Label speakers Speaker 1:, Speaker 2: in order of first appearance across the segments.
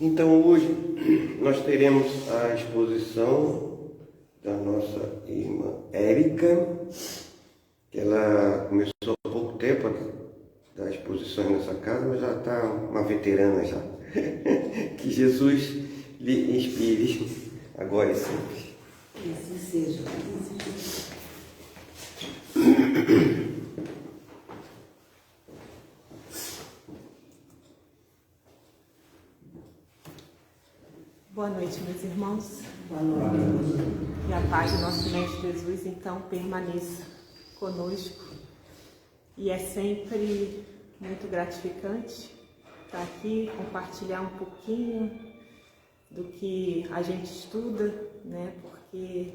Speaker 1: Então hoje nós teremos a exposição da nossa irmã Érica, que ela começou há pouco tempo a dar exposições nessa casa, mas já está uma veterana já. Que Jesus lhe inspire agora e sempre.
Speaker 2: Que assim seja.
Speaker 3: Boa noite, meus irmãos.
Speaker 2: Boa noite.
Speaker 3: Que a paz do nosso Mestre Jesus, então, permaneça conosco. E é sempre muito gratificante estar aqui, compartilhar um pouquinho do que a gente estuda, né? Porque,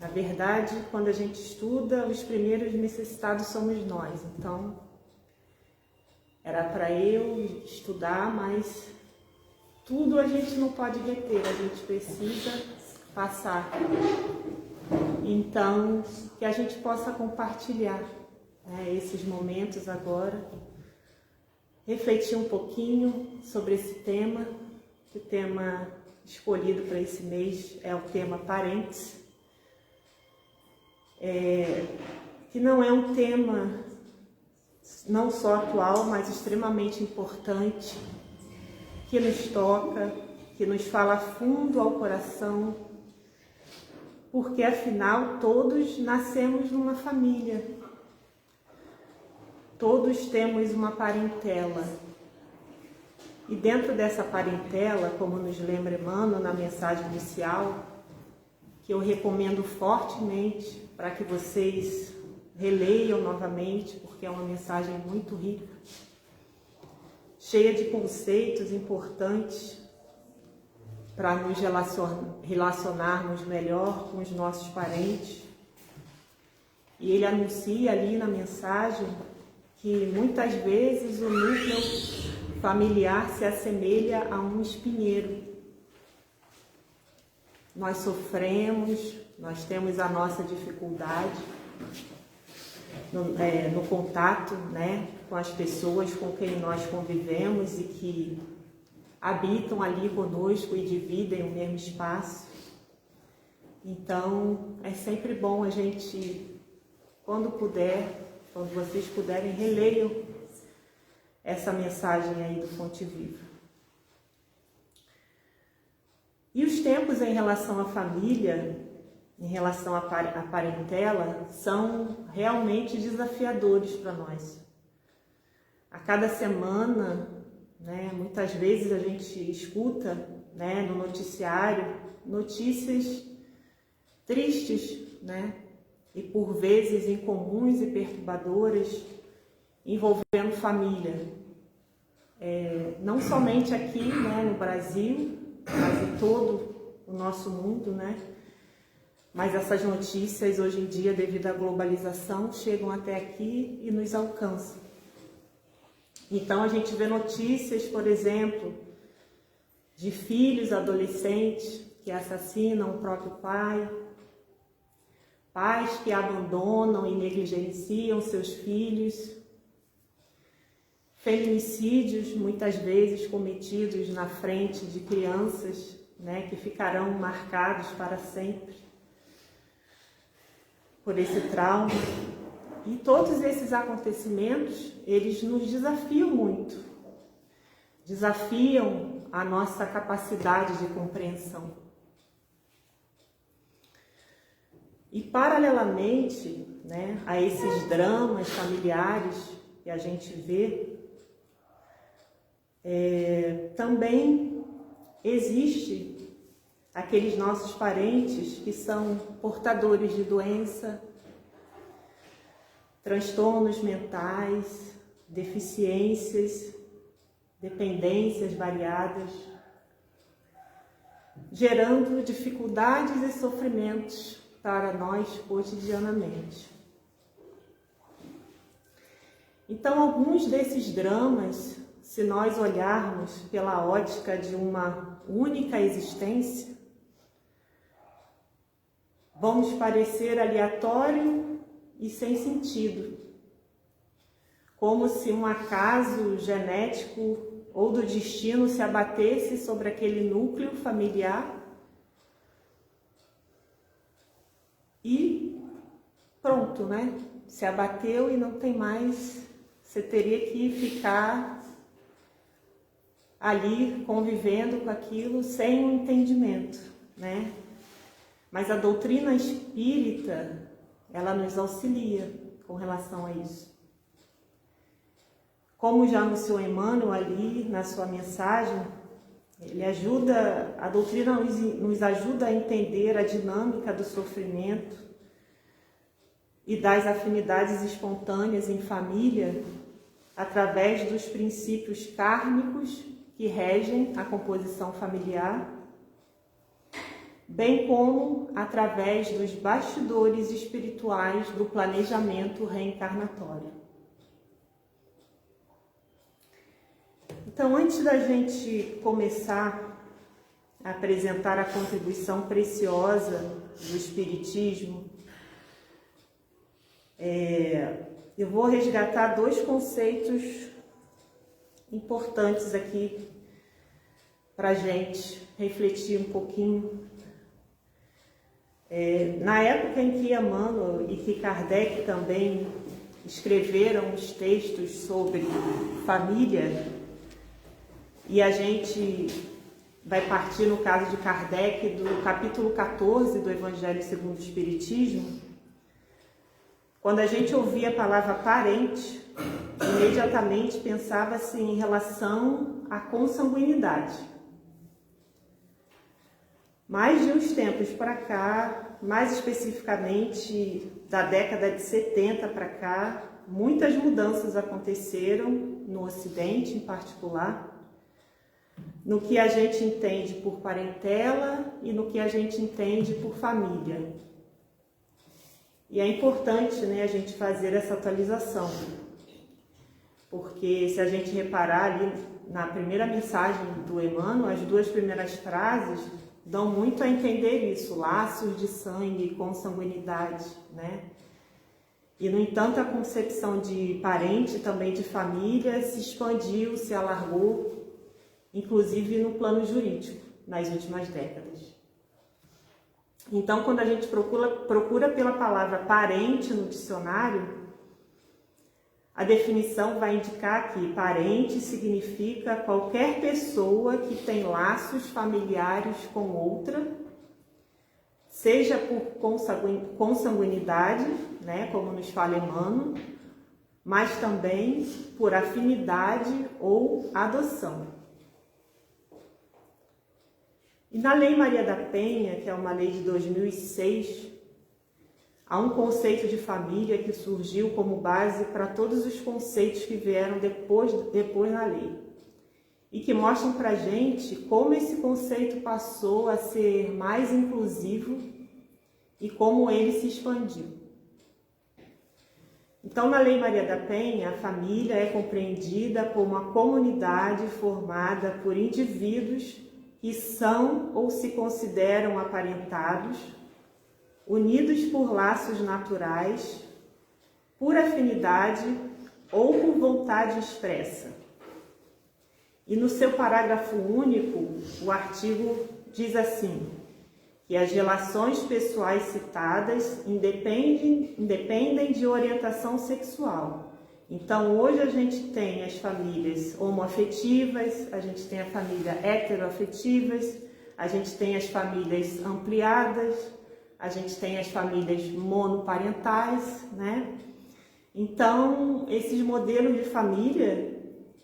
Speaker 3: na verdade, quando a gente estuda, os primeiros necessitados somos nós. Então, era para eu estudar, mas tudo a gente não pode reter, a gente precisa passar. Então, que a gente possa compartilhar, né, esses momentos agora, refletir um pouquinho sobre esse tema, que o tema escolhido para esse mês é o tema parentes, que não é um tema não só atual, mas extremamente importante, que nos toca, que nos fala fundo ao coração, porque afinal todos nascemos numa família, todos temos uma parentela, e dentro dessa parentela, como nos lembra Emmanuel na mensagem inicial, que eu recomendo fortemente para que vocês releiam novamente, porque é uma mensagem muito rica, cheia de conceitos importantes para nos relacionarmos melhor com os nossos parentes. E ele anuncia ali na mensagem que muitas vezes o núcleo familiar se assemelha a um espinheiro. Nós sofremos, nós temos a nossa dificuldade no contato, né, com as pessoas com quem nós convivemos e que habitam ali conosco e dividem o mesmo espaço. Então, é sempre bom a gente, quando vocês puderem, releiam essa mensagem aí do Fonte Viva. E os tempos em relação à família, em relação à parentela, são realmente desafiadores para nós. A cada semana, né, muitas vezes a gente escuta, né, no noticiário notícias tristes, né, e por vezes incomuns e perturbadoras envolvendo família. Não somente aqui, né, no Brasil, mas em todo o nosso mundo, né? Mas essas notícias hoje em dia, devido à globalização, chegam até aqui e nos alcançam. Então a gente vê notícias, por exemplo, de filhos adolescentes que assassinam o próprio pai, pais que abandonam e negligenciam seus filhos, feminicídios muitas vezes cometidos na frente de crianças, né, que ficarão marcados para sempre por esse trauma. E todos esses acontecimentos, eles nos desafiam muito, desafiam a nossa capacidade de compreensão. E paralelamente, né, a esses dramas familiares que a gente vê, também existe aqueles nossos parentes que são portadores de doença, transtornos mentais, deficiências, dependências variadas, gerando dificuldades e sofrimentos para nós cotidianamente. Então, alguns desses dramas, se nós olharmos pela ótica de uma única existência, vão nos parecer aleatório e sem sentido, como se um acaso genético ou do destino se abatesse sobre aquele núcleo familiar e pronto, né? Se abateu e não tem mais, você teria que ficar ali convivendo com aquilo sem um entendimento, né? Mas a doutrina espírita, ela nos auxilia com relação a isso. Como já anunciou Emmanuel ali na sua mensagem, a doutrina nos ajuda a entender a dinâmica do sofrimento e das afinidades espontâneas em família através dos princípios kármicos que regem a composição familiar, bem como através dos bastidores espirituais do planejamento reencarnatório. Então, antes da gente começar a apresentar a contribuição preciosa do Espiritismo, eu vou resgatar dois conceitos importantes aqui para a gente refletir um pouquinho. Na época em que Emmanuel e que Kardec também escreveram os textos sobre família, e a gente vai partir, no caso de Kardec, do capítulo 14 do Evangelho segundo o Espiritismo. Quando a gente ouvia a palavra parente, imediatamente pensava-se em relação à consanguinidade. Mas de uns tempos para cá, mais especificamente da década de 70 para cá, muitas mudanças aconteceram no Ocidente em particular, no que a gente entende por parentela e no que a gente entende por família. E é importante, né, a gente fazer essa atualização, porque se a gente reparar ali na primeira mensagem do Emmanuel, as duas primeiras frases dão muito a entender isso, laços de sangue, consanguinidade, né? E, no entanto, a concepção de parente, também de família, se expandiu, se alargou, inclusive no plano jurídico, nas últimas décadas. Então, quando a gente procura pela palavra parente no dicionário, a definição vai indicar que parente significa qualquer pessoa que tem laços familiares com outra, seja por consanguinidade, né, como nos fala Emmanuel, mas também por afinidade ou adoção. E na Lei Maria da Penha, que é uma lei de 2006, há um conceito de família que surgiu como base para todos os conceitos que vieram depois na lei. E que mostram para a gente como esse conceito passou a ser mais inclusivo e como ele se expandiu. Então, na Lei Maria da Penha, a família é compreendida como uma comunidade formada por indivíduos que são ou se consideram aparentados, unidos por laços naturais, por afinidade ou por vontade expressa. E no seu parágrafo único, o artigo diz assim, que as relações pessoais citadas independem de orientação sexual. Então, hoje a gente tem as famílias homoafetivas, a gente tem a família heteroafetivas, a gente tem as famílias ampliadas, a gente tem as famílias monoparentais, né? Então, esses modelos de família,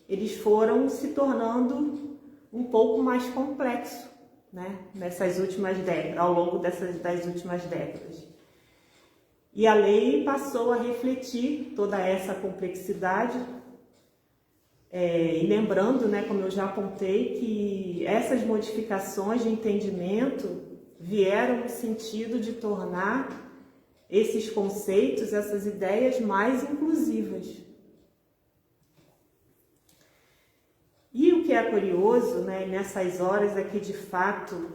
Speaker 3: eles foram se tornando um pouco mais complexos, né? Nessas últimas décadas, ao longo das últimas décadas. E a lei passou a refletir toda essa complexidade, e lembrando, né, como eu já apontei, que essas modificações de entendimento vieram no sentido de tornar esses conceitos, essas ideias mais inclusivas. E o que é curioso, né, nessas horas é que, de fato,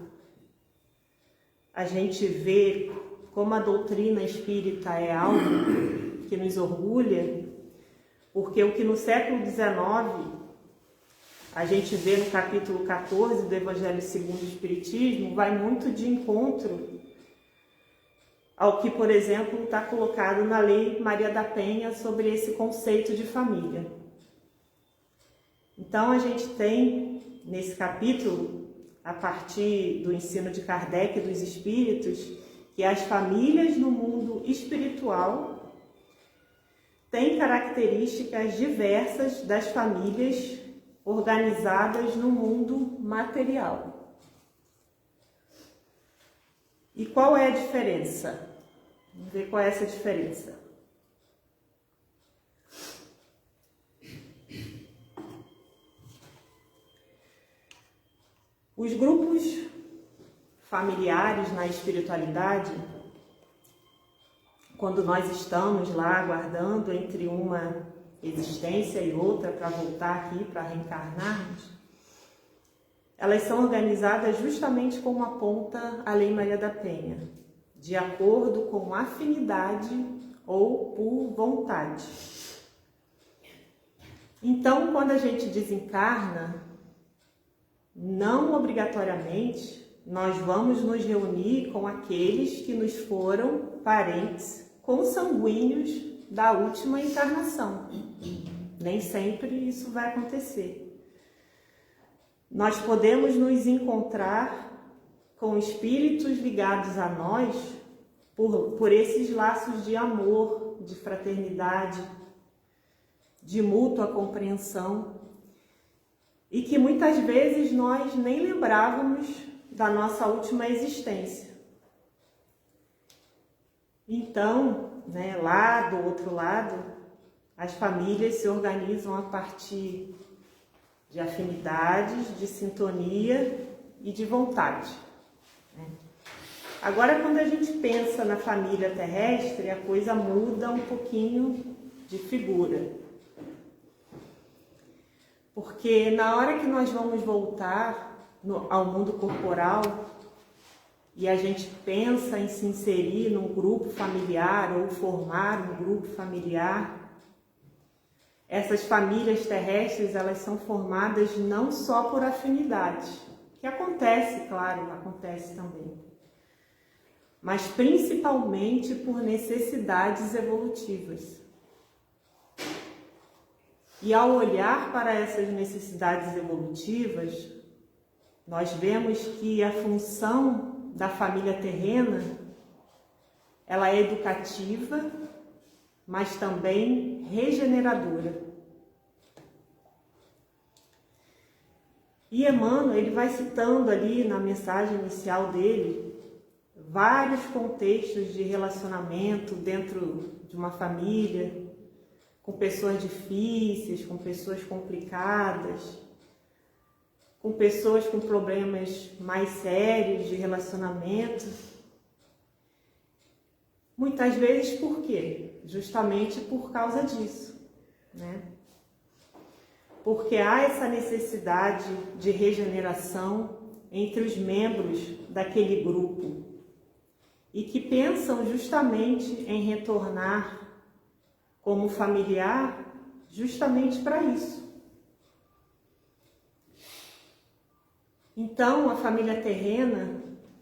Speaker 3: a gente vê como a doutrina espírita é algo que nos orgulha, porque o que no século XIX a gente vê no capítulo 14 do Evangelho segundo o Espiritismo, vai muito de encontro ao que, por exemplo, está colocado na Lei Maria da Penha sobre esse conceito de família. Então, a gente tem, nesse capítulo, a partir do ensino de Kardec e dos Espíritos, que as famílias no mundo espiritual têm características diversas das famílias organizadas no mundo material. E qual é a diferença? Vamos ver qual é essa diferença. Os grupos familiares na espiritualidade, quando nós estamos lá aguardando entre uma existência e outra para voltar aqui, para reencarnarmos, elas são organizadas justamente como aponta a Lei Maria da Penha, de acordo com afinidade ou por vontade. Então, quando a gente desencarna, não obrigatoriamente nós vamos nos reunir com aqueles que nos foram parentes consanguíneos da última encarnação. Nem sempre isso vai acontecer. Nós podemos nos encontrar com espíritos ligados a nós por esses laços de amor, de fraternidade, de mútua compreensão, e que muitas vezes nós nem lembrávamos da nossa última existência. Então, lá do outro lado, as famílias se organizam a partir de afinidades, de sintonia e de vontade. Agora, quando a gente pensa na família terrestre, a coisa muda um pouquinho de figura. Porque na hora que nós vamos voltar ao mundo corporal e a gente pensa em se inserir num grupo familiar ou formar um grupo familiar, essas famílias terrestres, elas são formadas não só por afinidade, que acontece, claro, acontece também, mas principalmente por necessidades evolutivas. E ao olhar para essas necessidades evolutivas, nós vemos que a função da família terrena, ela é educativa, mas também regeneradora. E Emmanuel, ele vai citando ali na mensagem inicial dele, vários contextos de relacionamento dentro de uma família, com pessoas difíceis, com pessoas complicadas, com pessoas com problemas mais sérios de relacionamento. Muitas vezes por quê? Justamente por causa disso, Porque há essa necessidade de regeneração entre os membros daquele grupo e que pensam justamente em retornar como familiar, justamente para isso. Então, a família terrena,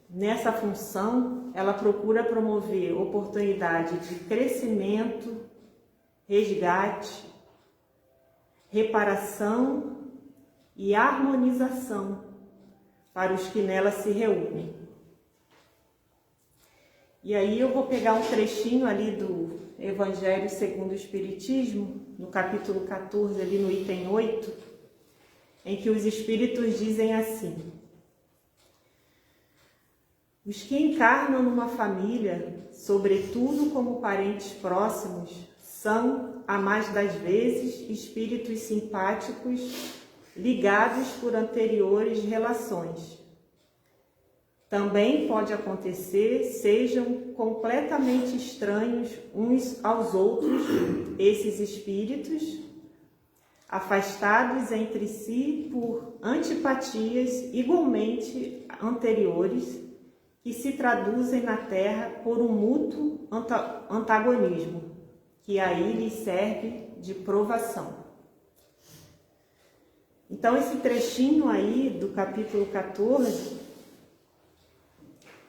Speaker 3: nessa função, ela procura promover oportunidade de crescimento, resgate, reparação e harmonização para os que nela se reúnem. E aí eu vou pegar um trechinho ali do Evangelho segundo o Espiritismo, no capítulo 14, ali no item 8, em que os Espíritos dizem assim: os que encarnam numa família, sobretudo como parentes próximos, são, a mais das vezes, espíritos simpáticos ligados por anteriores relações. Também pode acontecer, sejam completamente estranhos uns aos outros, esses espíritos, afastados entre si por antipatias igualmente anteriores, que se traduzem na Terra por um mútuo antagonismo, que aí lhes serve de provação. Então, esse trechinho aí do capítulo 14,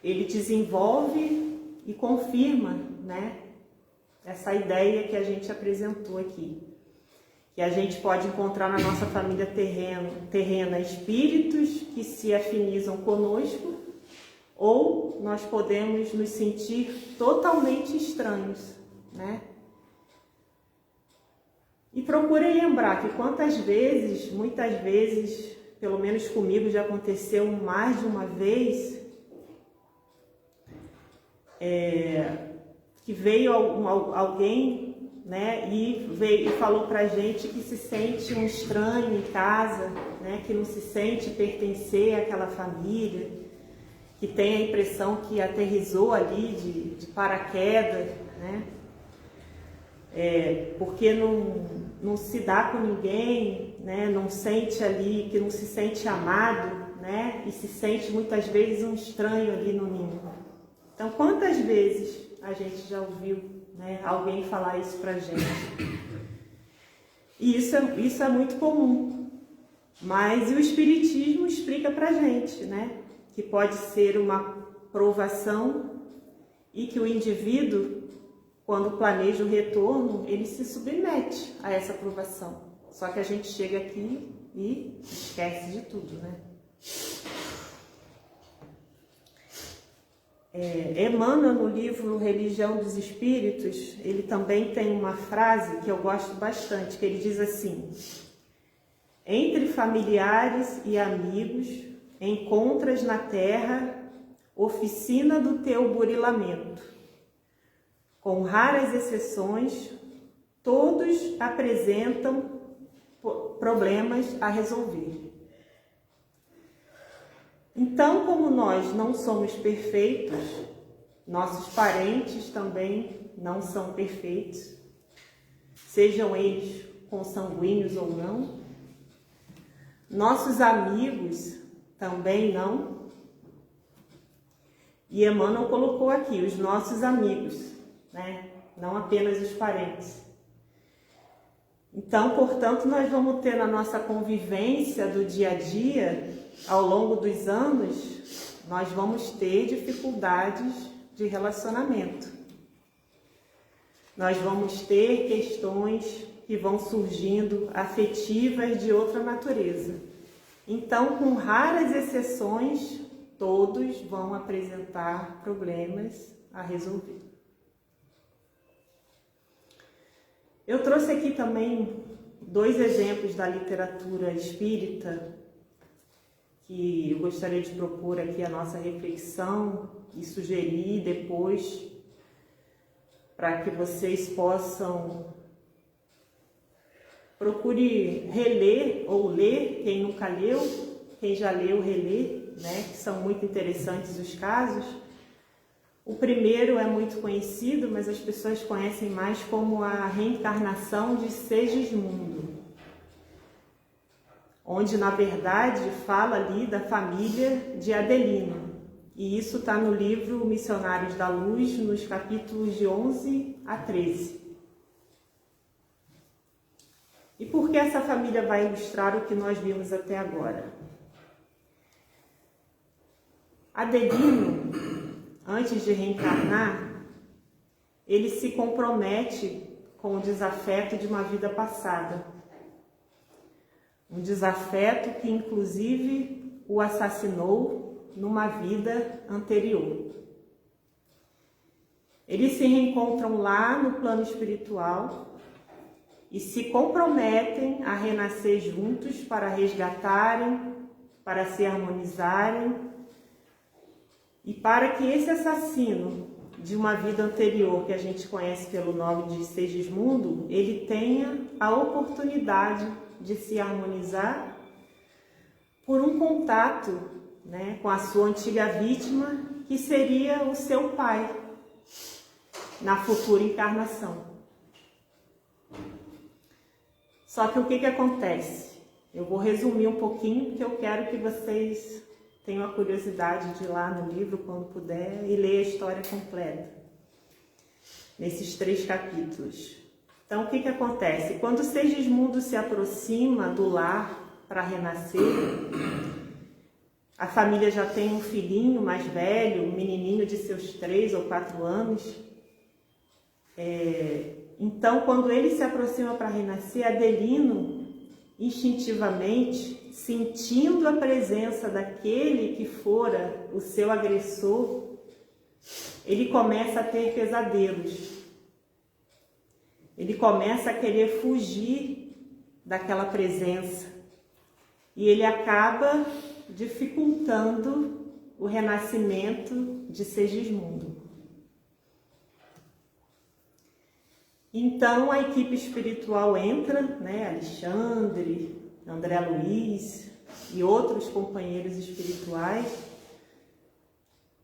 Speaker 3: ele desenvolve e confirma, né, essa ideia que a gente apresentou aqui. Que a gente pode encontrar na nossa família terrena espíritos que se afinizam conosco, ou nós podemos nos sentir totalmente estranhos, né? E procure lembrar que muitas vezes, pelo menos comigo já aconteceu mais de uma vez, que veio alguém, né, e falou pra gente que se sente um estranho em casa, né, que não se sente pertencer àquela família, que tem a impressão que aterrissou ali de paraquedas, né? Porque não se dá com ninguém, né? Não sente ali, que não se sente amado, né? E se sente muitas vezes um estranho ali no ninho. Então, quantas vezes a gente já ouviu, né, alguém falar isso pra gente? E isso é muito comum. Mas o Espiritismo explica pra gente, né, que pode ser uma provação e que o indivíduo, quando planeja o retorno, ele se submete a essa provação. Só que a gente chega aqui e esquece de tudo, né? Emmanuel, no livro Religião dos Espíritos, ele também tem uma frase que eu gosto bastante, que ele diz assim: entre familiares e amigos, encontras na terra oficina do teu burilamento. Com raras exceções, todos apresentam problemas a resolver. Então, como nós não somos perfeitos, nossos parentes também não são perfeitos, sejam eles consanguíneos ou não, nossos amigos também não. E Emmanuel colocou aqui os nossos amigos, né? Não apenas os parentes. Então, portanto, nós vamos ter na nossa convivência do dia a dia, ao longo dos anos, nós vamos ter dificuldades de relacionamento. Nós vamos ter questões que vão surgindo afetivas de outra natureza. Então, com raras exceções, todos vão apresentar problemas a resolver. Eu trouxe aqui também 2 exemplos da literatura espírita que eu gostaria de propor aqui a nossa reflexão e sugerir depois para que vocês possam procure reler ou ler, quem nunca leu, quem já leu, reler, né, que são muito interessantes os casos. O primeiro é muito conhecido, mas as pessoas conhecem mais como a reencarnação de Segismundo, onde, na verdade, fala ali da família de Adelino. E isso está no livro Missionários da Luz, nos capítulos de 11 a 13. E por que essa família vai ilustrar o que nós vimos até agora? Adelino, antes de reencarnar, ele se compromete com o desafeto de uma vida passada. Um desafeto que, inclusive, o assassinou numa vida anterior. Eles se reencontram lá no plano espiritual e se comprometem a renascer juntos para resgatarem, para se harmonizarem e para que esse assassino de uma vida anterior, que a gente conhece pelo nome de Segismundo, ele tenha a oportunidade de se harmonizar por um contato, né, com a sua antiga vítima, que seria o seu pai, na futura encarnação. Só que o que acontece? Eu vou resumir um pouquinho, porque eu quero que vocês tenham a curiosidade de ir lá no livro, quando puder, e ler a história completa, nesses 3 capítulos. Então, o que acontece? Quando Segismundo se aproxima do lar para renascer. A família já tem um filhinho mais velho, um menininho de seus 3 ou 4 anos. Então, quando ele se aproxima para renascer, Adelino, instintivamente, sentindo a presença daquele que fora o seu agressor, ele começa a ter pesadelos. Ele começa a querer fugir daquela presença. E ele acaba dificultando o renascimento de Segismundo. Então a equipe espiritual entra, né, Alexandre, André Luiz e outros companheiros espirituais,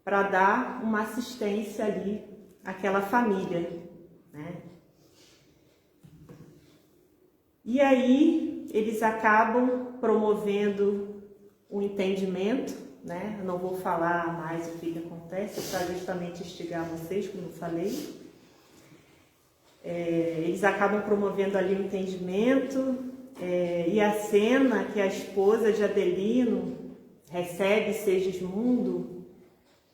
Speaker 3: para dar uma assistência ali àquela família, né? E aí eles acabam promovendo o entendimento, né? Eu não vou falar mais o que acontece, para justamente instigar vocês, como eu falei. Eles acabam promovendo ali o entendimento, e a cena que a esposa de Adelino recebe Segismundo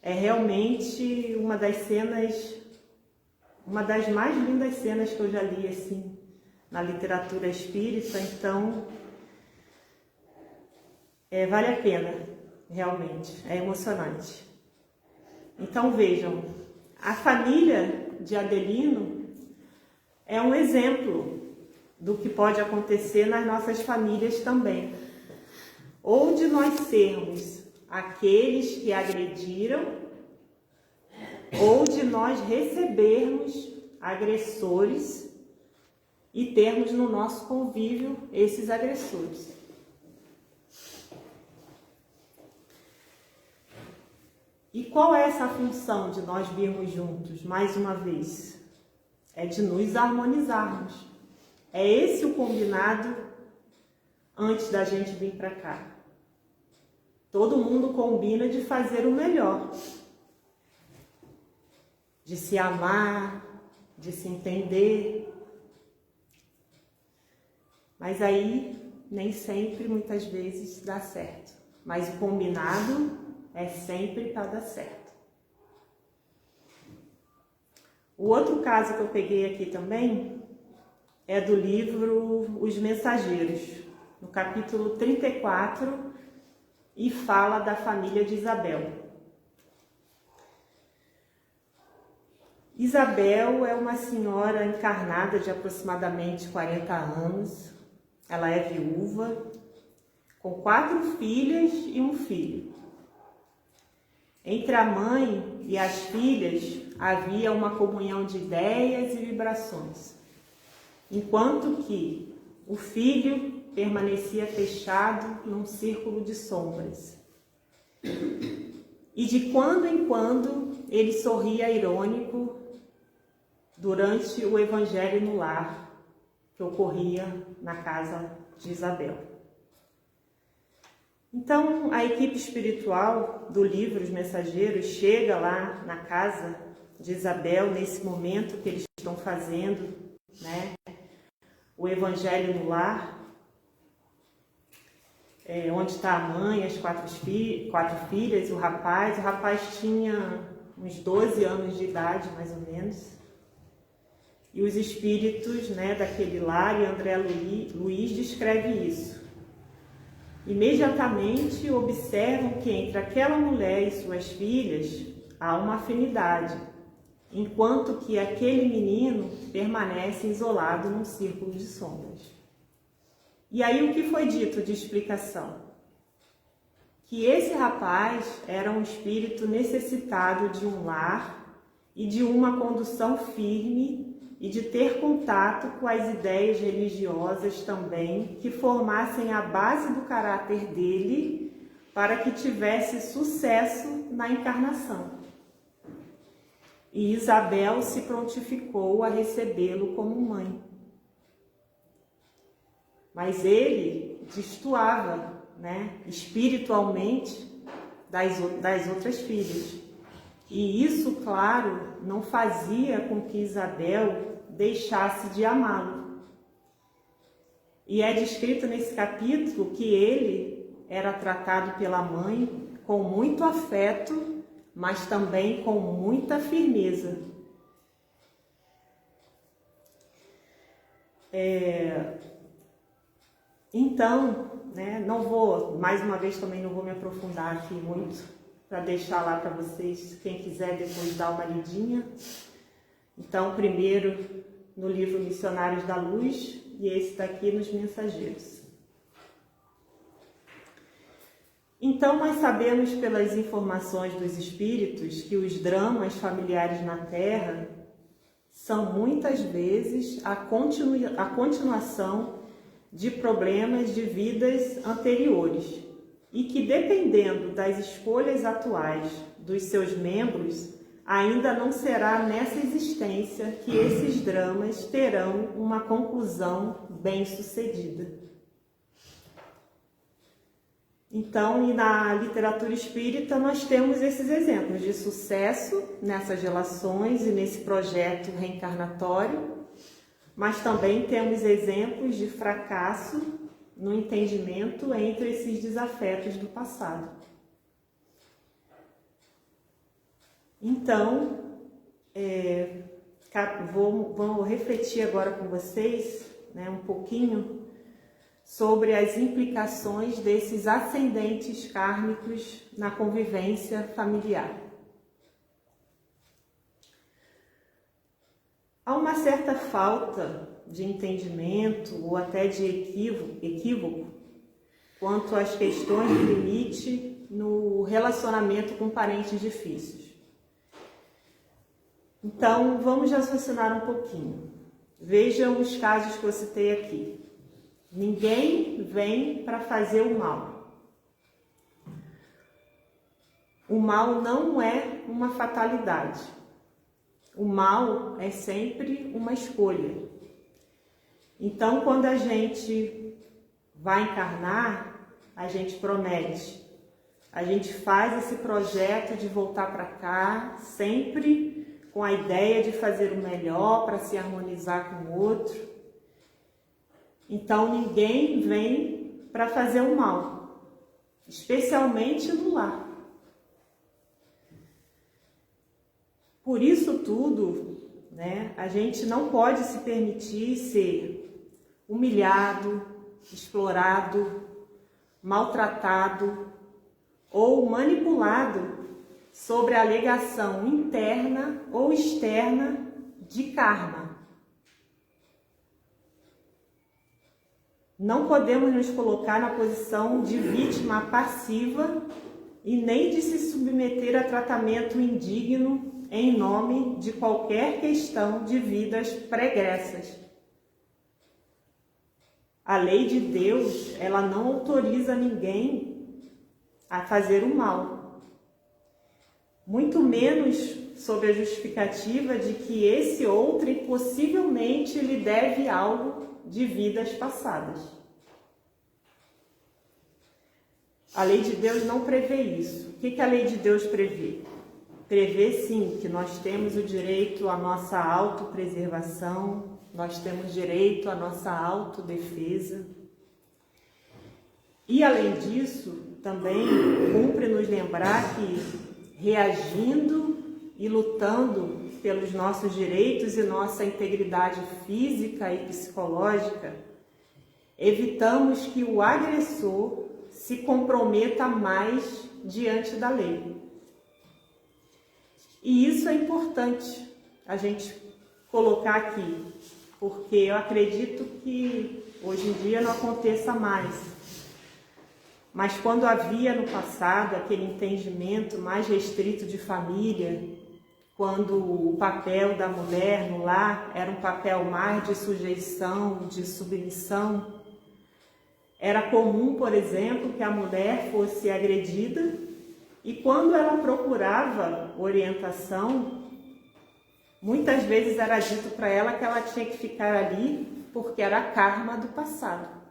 Speaker 3: é realmente uma das mais lindas cenas que eu já li assim na literatura espírita. Então vale a pena, realmente, é emocionante. Então vejam, a família de Adelino é um exemplo do que pode acontecer nas nossas famílias também. Ou de nós sermos aqueles que agrediram, ou de nós recebermos agressores e termos no nosso convívio esses agressores. E qual é essa função de nós virmos juntos, mais uma vez? É de nos harmonizarmos. É esse o combinado antes da gente vir para cá. Todo mundo combina de fazer o melhor, de se amar, de se entender. Mas aí nem sempre, muitas vezes, dá certo. Mas o combinado é sempre para dar certo. O outro caso que eu peguei aqui também é do livro Os Mensageiros, no capítulo 34, e fala da família de Isabel. Isabel é uma senhora encarnada de aproximadamente 40 anos. Ela é viúva, com 4 filhas e um filho. Entre a mãe e as filhas havia uma comunhão de ideias e vibrações, enquanto que o filho permanecia fechado num círculo de sombras. E de quando em quando ele sorria irônico durante o evangelho no lar que ocorria na casa de Isabel. Então, a equipe espiritual do livro Os Mensageiros chega lá na casa de Isabel, nesse momento que eles estão fazendo, né, o evangelho no lar, onde está a mãe, as 4 filhas, o rapaz. O rapaz tinha uns 12 anos de idade, mais ou menos. E os espíritos, né, daquele lar, e André Luiz descreve isso. Imediatamente observam que entre aquela mulher e suas filhas há uma afinidade, enquanto que aquele menino permanece isolado num círculo de sombras. E aí o que foi dito de explicação? Que esse rapaz era um espírito necessitado de um lar e de uma condução firme e de ter contato com as ideias religiosas também, que formassem a base do caráter dele para que tivesse sucesso na encarnação. E Isabel se prontificou a recebê-lo como mãe. Mas ele destoava, né, espiritualmente das outras filhas. E isso, claro, não fazia com que Isabel deixasse de amá-lo. E é descrito nesse capítulo que ele era tratado pela mãe com muito afeto, mas também com muita firmeza. Então, não vou, mais uma vez também não vou me aprofundar aqui muito, para deixar lá para vocês, quem quiser depois dar uma lidinha. Então, primeiro no livro Missionários da Luz e esse daqui nos Mensageiros. Então, nós sabemos pelas informações dos espíritos que os dramas familiares na Terra são muitas vezes a continuação de problemas de vidas anteriores e que, dependendo das escolhas atuais dos seus membros, ainda não será nessa existência que esses dramas terão uma conclusão bem-sucedida. Então, e na literatura espírita, nós temos esses exemplos de sucesso nessas relações e nesse projeto reencarnatório, mas também temos exemplos de fracasso no entendimento entre esses desafetos do passado. Então, vou refletir agora com vocês, um pouquinho sobre as implicações desses ascendentes kármicos na convivência familiar. Há uma certa falta de entendimento ou até de equívoco quanto às questões de limite no relacionamento com parentes difíceis. Então, vamos raciocinar um pouquinho. Vejam os casos que eu citei aqui. Ninguém vem para fazer o mal. O mal não é uma fatalidade. O mal é sempre uma escolha. Então, quando a gente vai encarnar, a gente promete. A gente faz esse projeto de voltar para cá, sempre com a ideia de fazer o melhor para se harmonizar com o outro. Então, ninguém vem para fazer o mal, especialmente no lar. Por isso tudo, a gente não pode se permitir ser humilhado, explorado, maltratado ou manipulado sobre a alegação interna ou externa de karma. Não podemos nos colocar na posição de vítima passiva e nem de se submeter a tratamento indigno em nome de qualquer questão de vidas pregressas. A lei de Deus, ela não autoriza ninguém a fazer o mal, muito menos sob a justificativa de que esse outro possivelmente lhe deve algo de vidas passadas. A lei de Deus não prevê isso. O que a lei de Deus prevê? Prevê sim que nós temos o direito à nossa autopreservação, nós temos direito à nossa autodefesa. E além disso, também cumpre nos lembrar que reagindo e lutando pelos nossos direitos e nossa integridade física e psicológica, evitamos que o agressor se comprometa mais diante da lei. E isso é importante a gente colocar aqui, porque eu acredito que hoje em dia não aconteça mais. Mas quando havia no passado aquele entendimento mais restrito de família, quando o papel da mulher no lar era um papel mais de sujeição, de submissão, era comum, por exemplo, que a mulher fosse agredida e quando ela procurava orientação, muitas vezes era dito para ela que ela tinha que ficar ali porque era a karma do passado.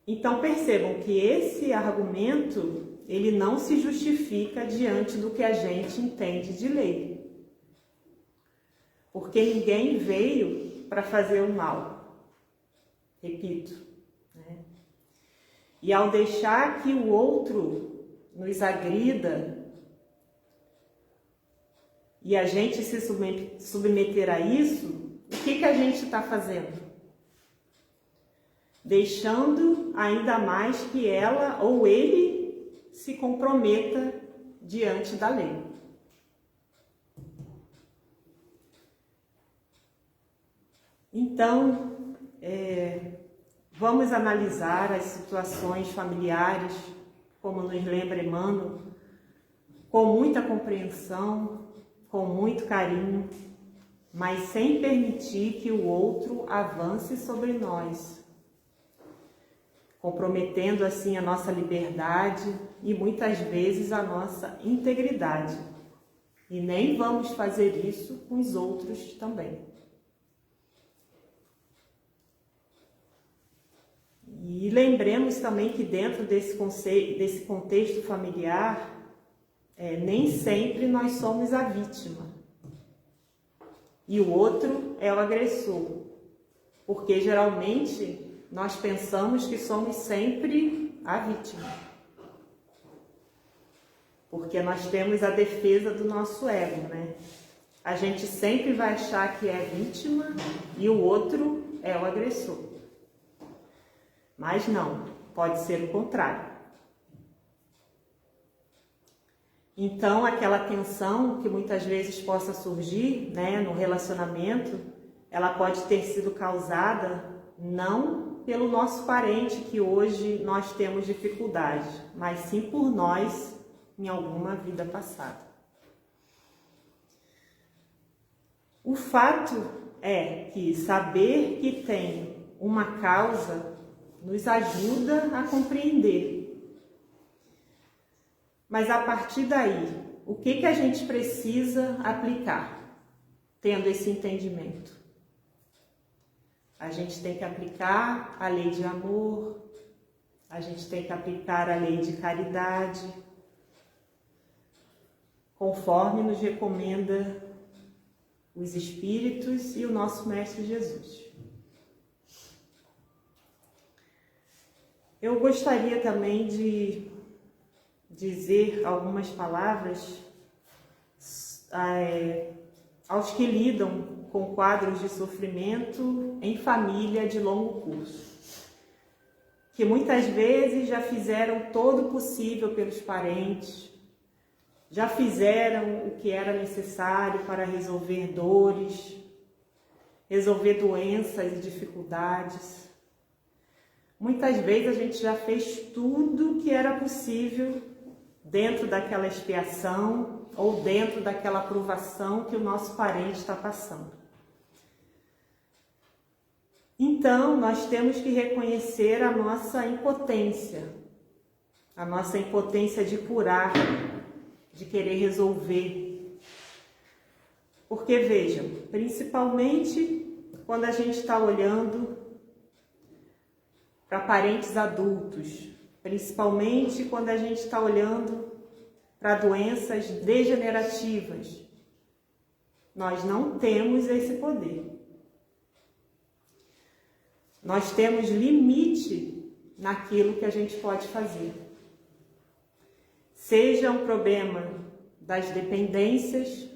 Speaker 3: Então percebam que esse argumento, ele não se justifica diante do que a gente entende de lei. Porque ninguém veio para fazer o mal. Repito, né? E ao deixar que o outro nos agrida e a gente se submeter a isso, o que a gente está fazendo? Deixando ainda mais que ela ou ele se comprometa diante da lei. Então, vamos analisar as situações familiares, como nos lembra Emmanuel, com muita compreensão, com muito carinho, mas sem permitir que o outro avance sobre nós, comprometendo assim a nossa liberdade e muitas vezes a nossa integridade. E nem vamos fazer isso com os outros também. E lembremos também que dentro desse contexto familiar, nem sempre nós somos a vítima e o outro é o agressor, porque geralmente nós pensamos que somos sempre a vítima, porque nós temos a defesa do nosso ego, né? A gente sempre vai achar que é vítima e o outro é o agressor. Mas não, pode ser o contrário. Então, aquela tensão que muitas vezes possa surgir, né, no relacionamento, ela pode ter sido causada não pelo nosso parente que hoje nós temos dificuldade, mas sim por nós em alguma vida passada. O fato é que saber que tem uma causa nos ajuda a compreender. Mas a partir daí, o que a gente precisa aplicar, tendo esse entendimento? A gente tem que aplicar a lei de amor, a gente tem que aplicar a lei de caridade, conforme nos recomenda os Espíritos e o nosso Mestre Jesus. Eu gostaria também de dizer algumas palavras aos que lidam com quadros de sofrimento em família de longo curso, que muitas vezes já fizeram todo o possível pelos parentes, já fizeram o que era necessário para resolver dores, resolver doenças e dificuldades. Muitas vezes a gente já fez tudo o que era possível dentro daquela expiação ou dentro daquela provação que o nosso parente está passando. Então, nós temos que reconhecer a nossa impotência de curar, de querer resolver. Porque, vejam, principalmente quando a gente está olhando para parentes adultos, principalmente quando a gente está olhando para doenças degenerativas, nós não temos esse poder. Nós temos limite naquilo que a gente pode fazer. Seja um problema das dependências,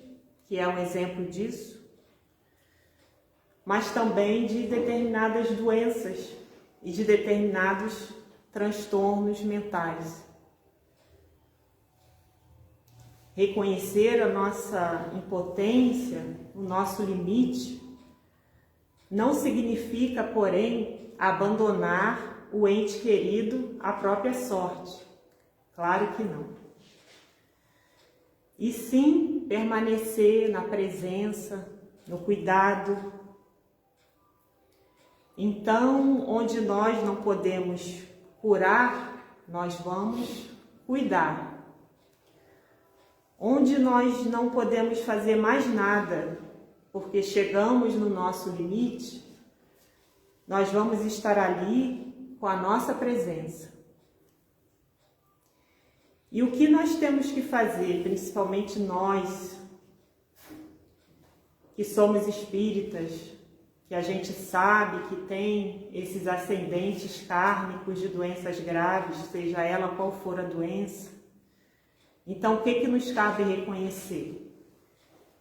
Speaker 3: que é um exemplo disso, mas também de determinadas doenças e de determinados transtornos mentais. Reconhecer a nossa impotência, o nosso limite, não significa, porém, abandonar o ente querido à própria sorte. Claro que não. E sim permanecer na presença, no cuidado. Então, onde nós não podemos curar, nós vamos cuidar. Onde nós não podemos fazer mais nada, porque chegamos no nosso limite, nós vamos estar ali com a nossa presença. E o que nós temos que fazer, principalmente nós, que somos espíritas, que a gente sabe que tem esses ascendentes kármicos de doenças graves, seja ela qual for a doença. Então, o que nos cabe reconhecer?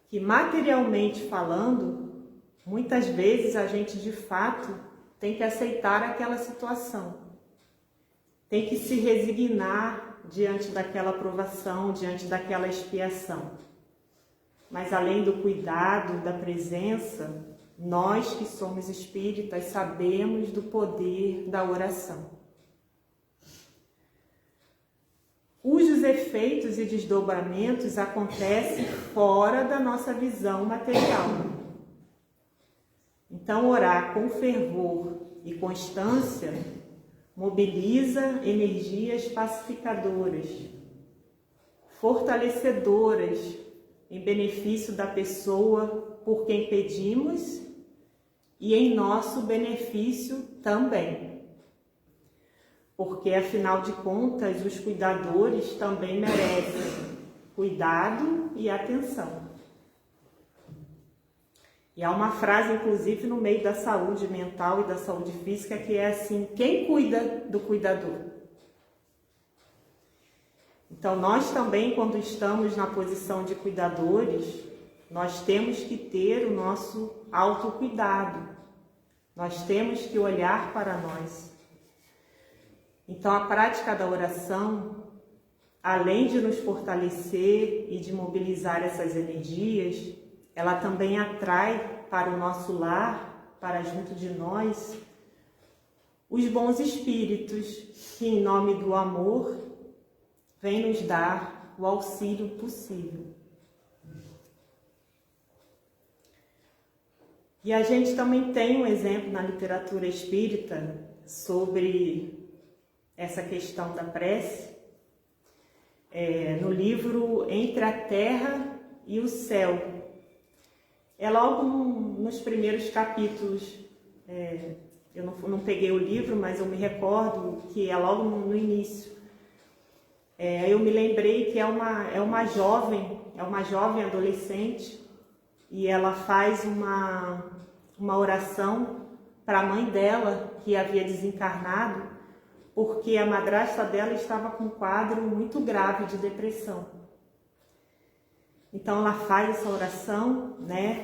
Speaker 3: Que materialmente falando, muitas vezes a gente de fato tem que aceitar aquela situação, tem que se resignar diante daquela provação, diante daquela expiação. Mas além do cuidado, da presença, nós que somos espíritas sabemos do poder da oração, cujos efeitos e desdobramentos acontecem fora da nossa visão material. Então, orar com fervor e constância mobiliza energias pacificadoras, fortalecedoras em benefício da pessoa por quem pedimos e em nosso benefício também. Porque, afinal de contas, os cuidadores também merecem cuidado e atenção. E há uma frase, inclusive, no meio da saúde mental e da saúde física, que é assim: quem cuida do cuidador? Então, nós também, quando estamos na posição de cuidadores, nós temos que ter o nosso autocuidado. Nós temos que olhar para nós. Então, a prática da oração, além de nos fortalecer e de mobilizar essas energias, ela também atrai para o nosso lar, para junto de nós, os bons espíritos que, em nome do amor, vêm nos dar o auxílio possível. E a gente também tem um exemplo na literatura espírita sobre essa questão da prece, no livro Entre a Terra e o Céu. É logo nos primeiros capítulos, eu não peguei o livro, mas eu me recordo que é logo no início. Eu me lembrei que é uma jovem adolescente, e ela faz uma oração para a mãe dela, que havia desencarnado, porque a madrasta dela estava com um quadro muito grave de depressão. Então ela faz essa oração,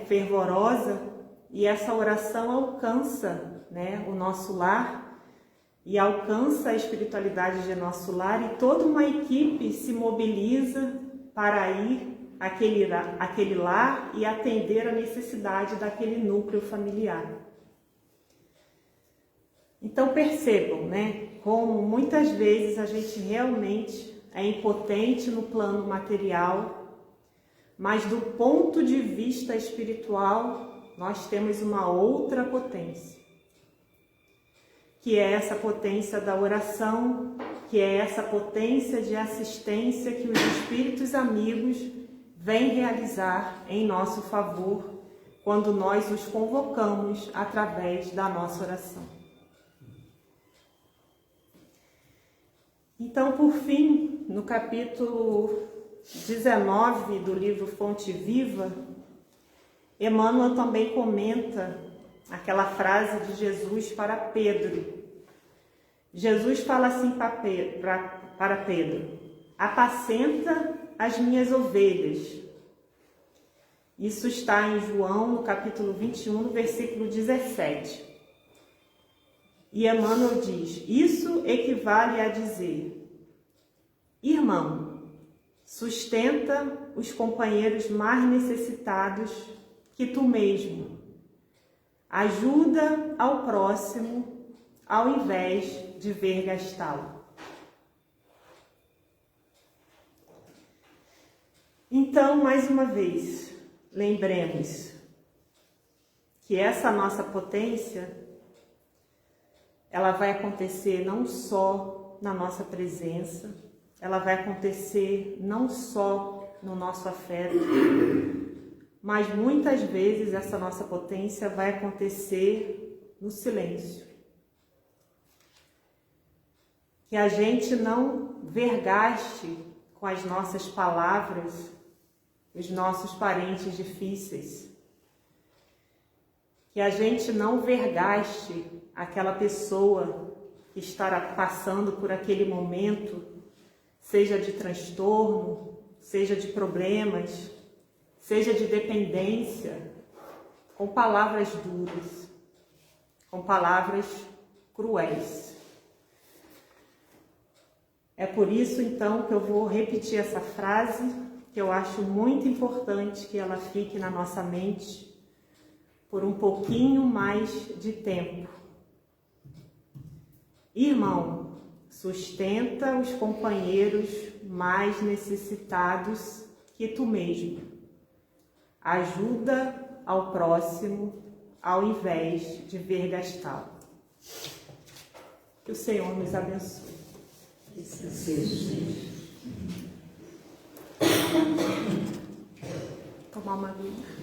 Speaker 3: fervorosa, e essa oração alcança, o nosso lar, e alcança a espiritualidade de nosso lar, e toda uma equipe se mobiliza para ir àquele lar e atender a necessidade daquele núcleo familiar. Então percebam, como muitas vezes a gente realmente é impotente no plano material, mas do ponto de vista espiritual, nós temos uma outra potência, que é essa potência da oração, que é essa potência de assistência que os espíritos amigos vêm realizar em nosso favor, quando nós os convocamos através da nossa oração. Então, por fim, no capítulo 19 do livro Fonte Viva, Emmanuel também comenta aquela frase de Jesus para Pedro. Jesus fala assim para Pedro: apacenta as minhas ovelhas. Isso está em João, no capítulo 21, no versículo 17. E Emmanuel diz: isso equivale a dizer: irmão, sustenta os companheiros mais necessitados que tu mesmo. Ajuda ao próximo ao invés de ver gastá-lo. Então, mais uma vez, lembremos que essa nossa potência, ela vai acontecer não só na nossa presença, ela vai acontecer não só no nosso afeto, mas muitas vezes essa nossa potência vai acontecer no silêncio. Que a gente não vergaste com as nossas palavras os nossos parentes difíceis. que a gente não vergaste aquela pessoa que estará passando por aquele momento, seja de transtorno, seja de problemas, seja de dependência, com palavras duras, com palavras cruéis. É por isso, então, que eu vou repetir essa frase, que eu acho muito importante que ela fique na nossa mente por um pouquinho mais de tempo. Irmão, sustenta os companheiros mais necessitados que tu mesmo. Ajuda ao próximo ao invés de vergastá-lo. Que o Senhor nos abençoe.
Speaker 2: Que assim seja.
Speaker 3: Tomar uma aguinha.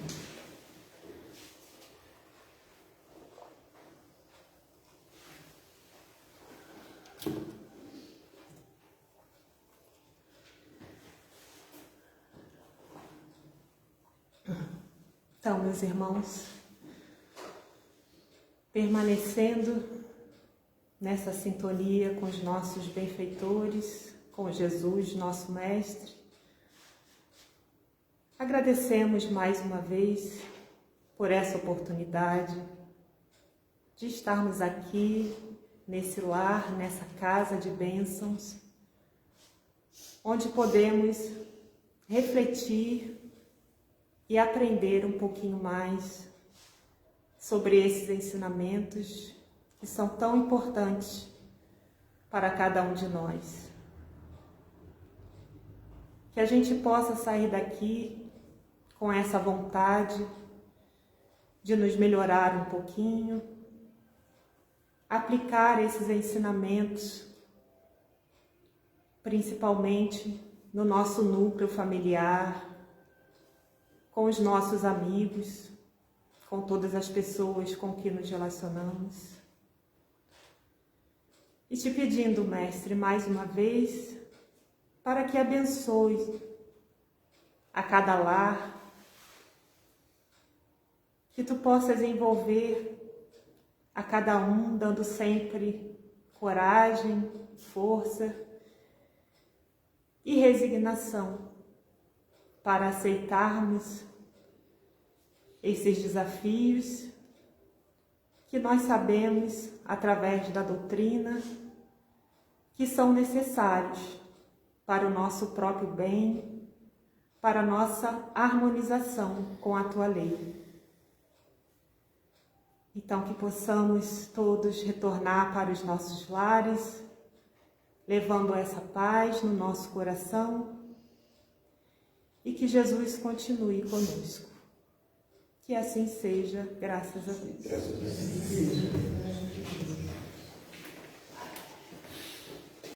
Speaker 3: Então, meus irmãos, permanecendo nessa sintonia com os nossos benfeitores, com Jesus, nosso Mestre, agradecemos mais uma vez por essa oportunidade de estarmos aqui nesse lar, nessa casa de bênçãos, onde podemos refletir e aprender um pouquinho mais sobre esses ensinamentos que são tão importantes para cada um de nós. Que a gente possa sair daqui com essa vontade de nos melhorar um pouquinho, aplicar esses ensinamentos, principalmente no nosso núcleo familiar, com os nossos amigos, com todas as pessoas com que nos relacionamos. E te pedindo, Mestre, mais uma vez, para que abençoe a cada lar, que tu possas envolver a cada um, dando sempre coragem, força e resignação para aceitarmos esses desafios que nós sabemos, através da doutrina, que são necessários para o nosso próprio bem, para a nossa harmonização com a tua lei. Então, que possamos todos retornar para os nossos lares, levando essa paz no nosso coração, e que Jesus continue conosco. Que assim seja, graças a Deus.
Speaker 1: Graças a Deus.